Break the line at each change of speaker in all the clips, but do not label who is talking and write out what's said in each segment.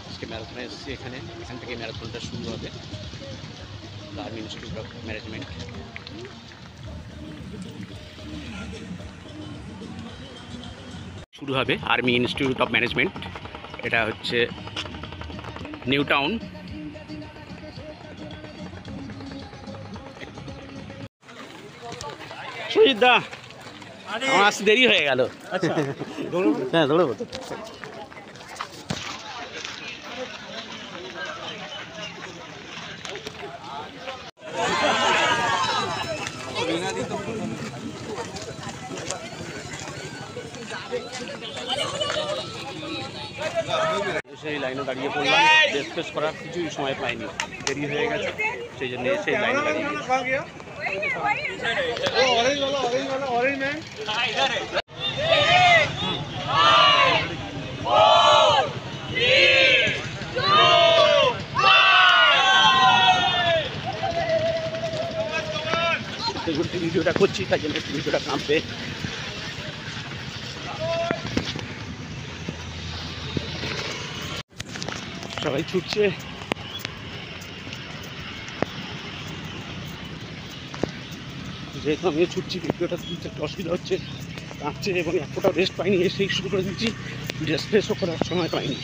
আজকে ম্যারাথনে এসেছি, এখান থেকে ম্যারাথনটা শুরু হবে। Army institute of management. শুরু হবে আর্মি ইনস্টিটিউট অফ ম্যানেজমেন্ট। এটা হচ্ছে নিউ টাউন। সুজিত দা, আমার আসতে দেরি হয়ে গেল। হ্যাঁ, দৌড়বো তো। সেই লাইনে দাঁড়িয়ে পড়লাম, ড্রেস করার কিছুই সময় পাইনি, দেরি হয়ে গেছে, সেই জন্য সেই লাইনে দাঁড়িয়ে ভিডিওটা করছি, তাই জন্য ভিডিওটা কাঁপবে। সবাই ছুটছে, যেহেতু আমিও ছুটছি, ভিডিওটা তুলতে একটু অসুবিধা হচ্ছে, কাঁপছে এবং এক ফোঁটা রেস্ট পাইনি, এসেই শুরু করে দিচ্ছি, ড্রেস ফ্রেশও করার সময় পাইনি।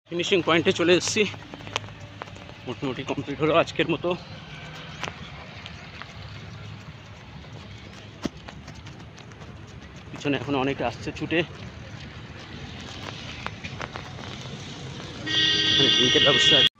ফিনিশিং পয়েন্টে চলে এসেছি, মোটামুটি কমপ্লিট হলো আজকের মতো। পিছনে এখন অনেকে আসছে ছুটে, ড্রিঙ্কের ব্যবস্থা আছে।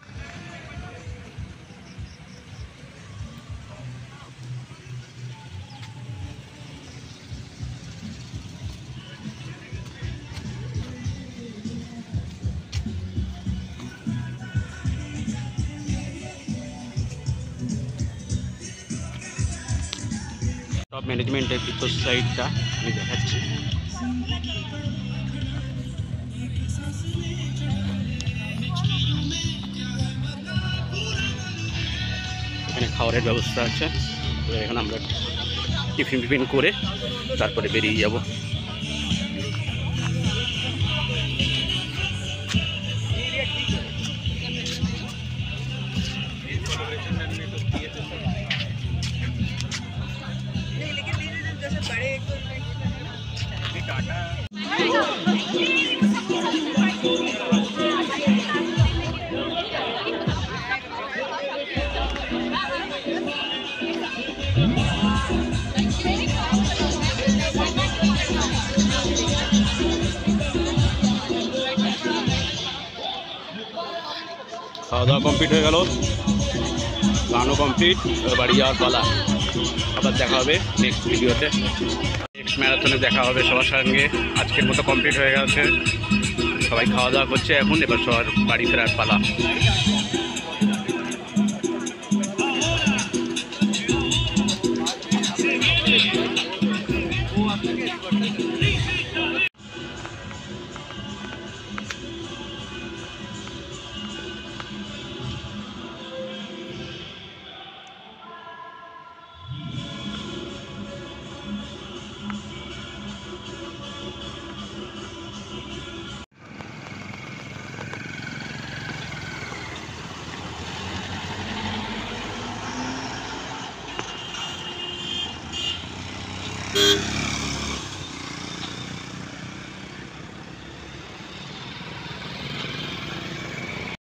টপ ম্যানেজমেন্টের ভিতর সাইডটা আমি দেখাচ্ছি। এখানে খাবারের ব্যবস্থা আছে, এখানে আমরা টিফিন করে তারপরে বেরিয়ে যাব। খাওয়া দাওয়া কমপ্লিট হয়ে গেল, গানও কমপ্লিট, বাড়ি যাওয়ার পালা। আবার দেখা হবে নেক্সট ভিডিওতে, নেক্সট ম্যারাথনে দেখা হবে সবার সঙ্গে। আজকের মতো কমপ্লিট হয়ে গেছে, সবাই খাওয়া দাওয়া করছে এখন, এবার সবার বাড়ি ফেরার পালা।